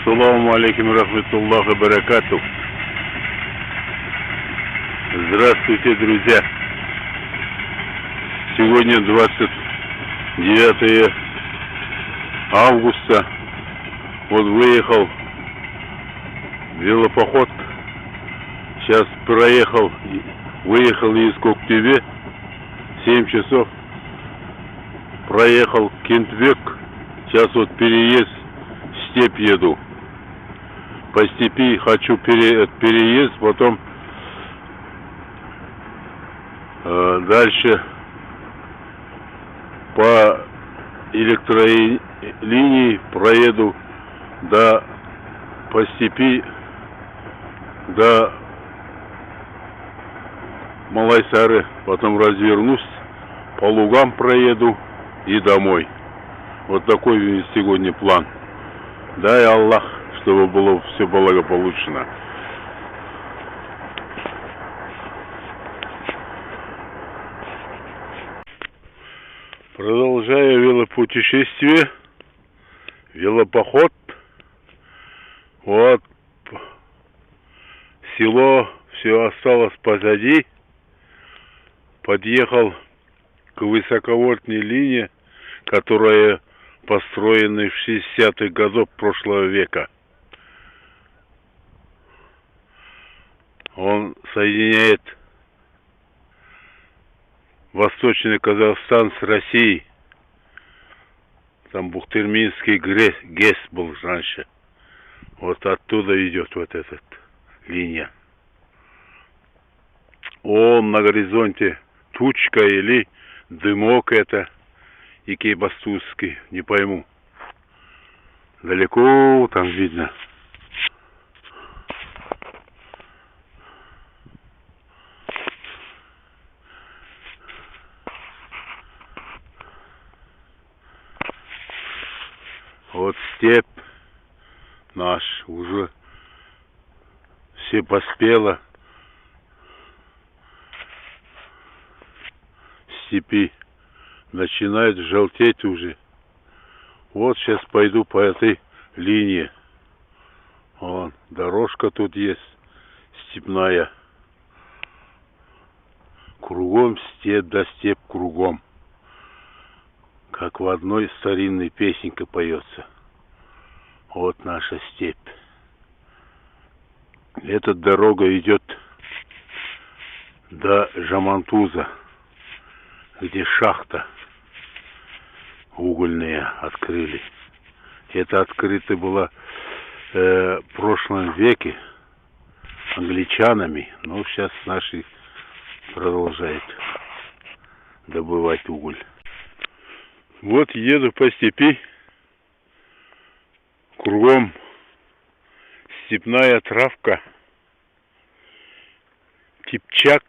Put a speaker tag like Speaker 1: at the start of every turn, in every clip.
Speaker 1: Ассаламу алейкум рахматуллахи баракату. Здравствуйте, друзья. Сегодня 29 августа. Вот выехал велопоход. Сейчас выехал из Коктебе. 7 часов. Проехал Кентбек. Сейчас вот переезд, степь еду. По степи хочу переезд, потом дальше по электролинии проеду по степи до Малайсары, потом развернусь, по лугам проеду и домой. Вот такой сегодня план. Дай Аллах, чтобы было все благополучно. Продолжаю велопутешествие, велопоход. Вот село все осталось позади. Подъехал к высоковольтной линии, которая построена в 60-х годах прошлого века. Он соединяет Восточный Казахстан с Россией. Там Бухтырминский ГЭС был раньше. Вот оттуда идет вот эта линия. На горизонте тучка или дымок это. Икейбастузский, не пойму. Далеко там видно. Вот степь наш уже все поспело. Степи начинает желтеть уже. Вот сейчас пойду по этой линии. Вон, дорожка тут есть, степная. Кругом степь да степь кругом. Как в одной старинной песенке поется. Вот наша степь. Эта дорога идет до Жамантуза, где шахта угольные открыли. Это открыто было в прошлом веке англичанами, но сейчас наши продолжают добывать уголь. Вот еду по степи, кругом степная травка, кипчак,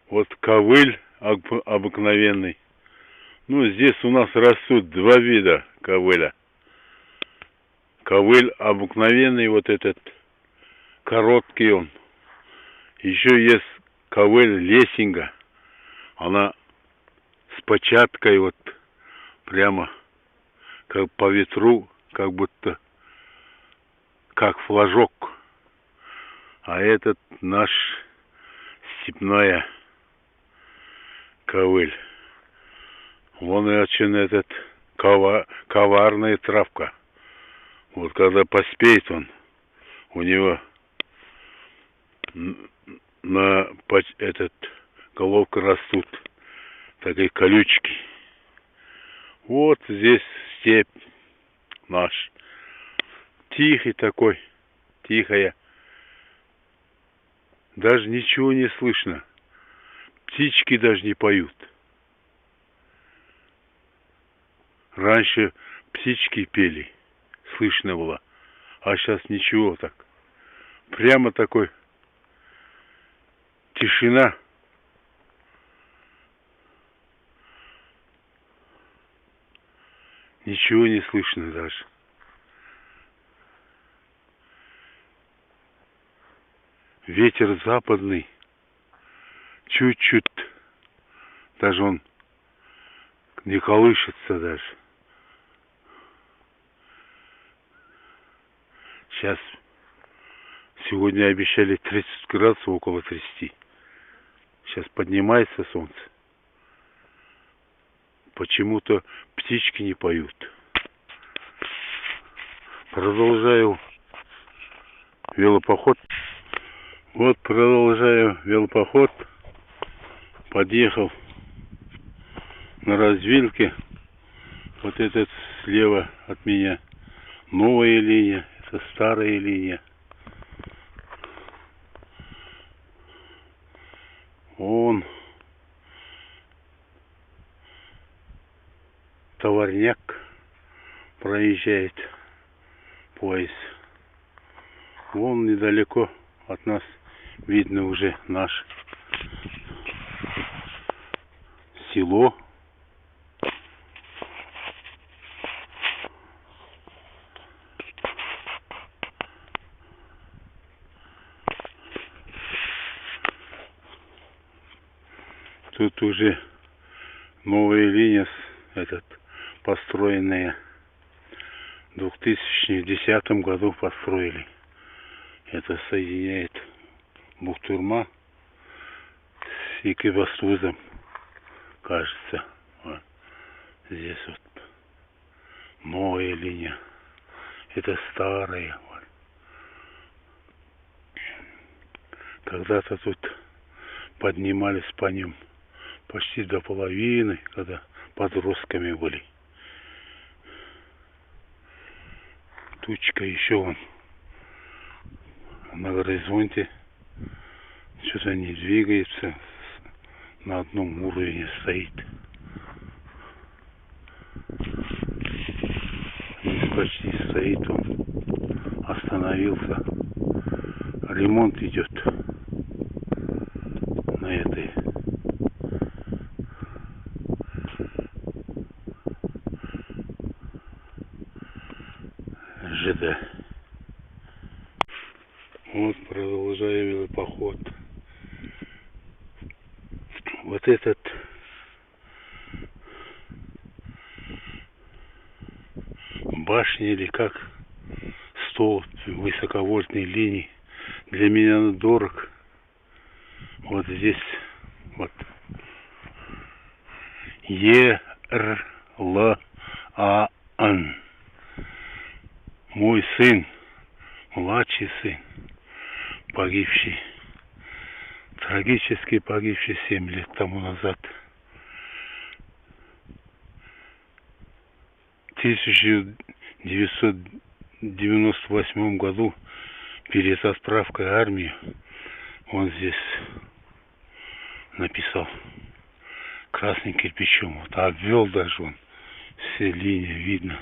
Speaker 1: вот ковыль обыкновенный. Ну, здесь у нас растут два вида ковыля. Ковыль обыкновенный, вот этот, короткий он. Еще есть ковыль лесинга. Она с початкой вот прямо как по ветру, как будто как флажок. А этот наш степная ковыль. Вон очень этот коварная травка. Вот когда поспеет он, у него на головка растут такие колючки. Вот здесь степь наш. Тихий такой, тихая. Даже ничего не слышно. Птички даже не поют. Раньше птички пели, слышно было, а сейчас ничего так. Прямо такой тишина. Ничего не слышно даже. Ветер западный, чуть-чуть, даже он не колышется даже. Сейчас сегодня обещали 30 градусов, около 30. Сейчас поднимается солнце. Почему-то птички не поют. Продолжаю велопоход. Вот продолжаю велопоход. Подъехал на развилке. Вот этот слева от меня новая линия. Это старая линия. Он товарняк проезжает поезд. Вон недалеко от нас видно уже наше село. Тут уже новая линия, построенная в 2010 году построили. Это соединяет Бухтурма с Екибастузом, кажется. Вот. Здесь вот новая линия. Это старая. Вот. Когда-то тут поднимались по ним почти до половины, когда подростками были. Тучка еще вон на горизонте. Что-то не двигается, на одном уровне стоит. Здесь почти стоит он. Остановился. Ремонт идет на этой. ЖД. Вот продолжаю велопоход. Вот этот башня или как столб высоковольтной линии для меня дорог. Вот здесь вот Ерлаан. Мой сын, младший сын, погибший, трагически погибший 7 лет тому назад. В 1998 году перед отправкой армии он здесь написал красным кирпичом. Вот, обвел даже он все линии, видно.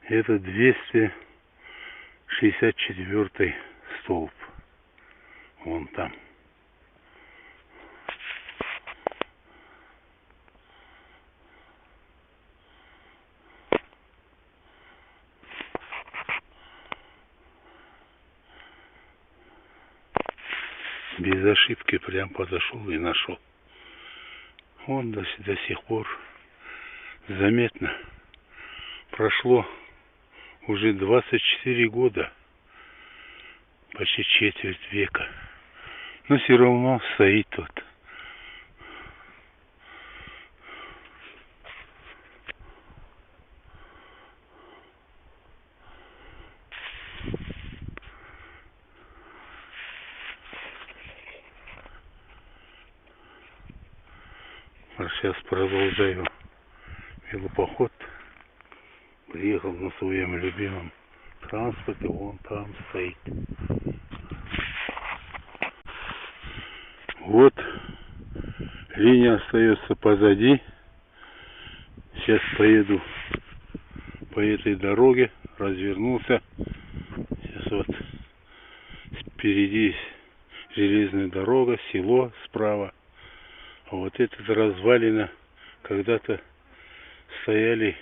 Speaker 1: Это 264 столб. Вон там. Без ошибки прям подошел и нашел. Он до сих пор заметно. Прошло уже 24 года, почти четверть века, но все равно стоит тут. А сейчас продолжаю велопоход. Приехал на своем любимом транспорте, вон там стоит. Вот линия остается позади. Сейчас поеду по этой дороге, развернулся. Сейчас вот впереди железная дорога, село справа. А вот это развалина, когда-то стояли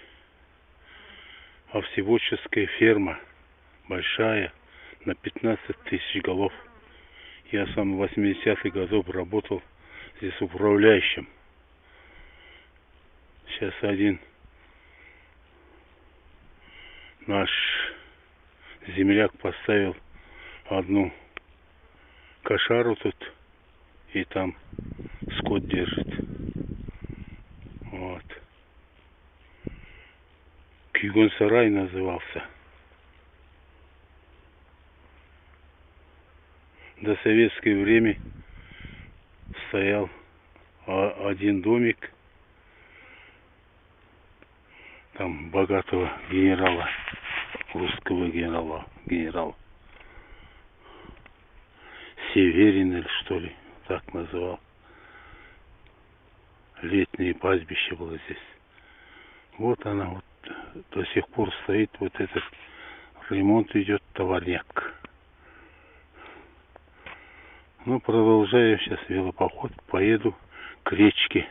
Speaker 1: овсеводческая ферма, большая, на 15 тысяч голов. Я сам в 80-х годах работал здесь управляющим. Сейчас один наш земляк поставил одну кошару тут и там скот держит. Вот. Кюгон-сарай назывался. До советское время стоял один домик там богатого генерала, русского генерала Северин или что ли, так называл. Летнее пастбище было здесь. Вот она вот до сих пор стоит, вот этот ремонт идет, товарняк. Ну, продолжаю сейчас велопоход, поеду к речке.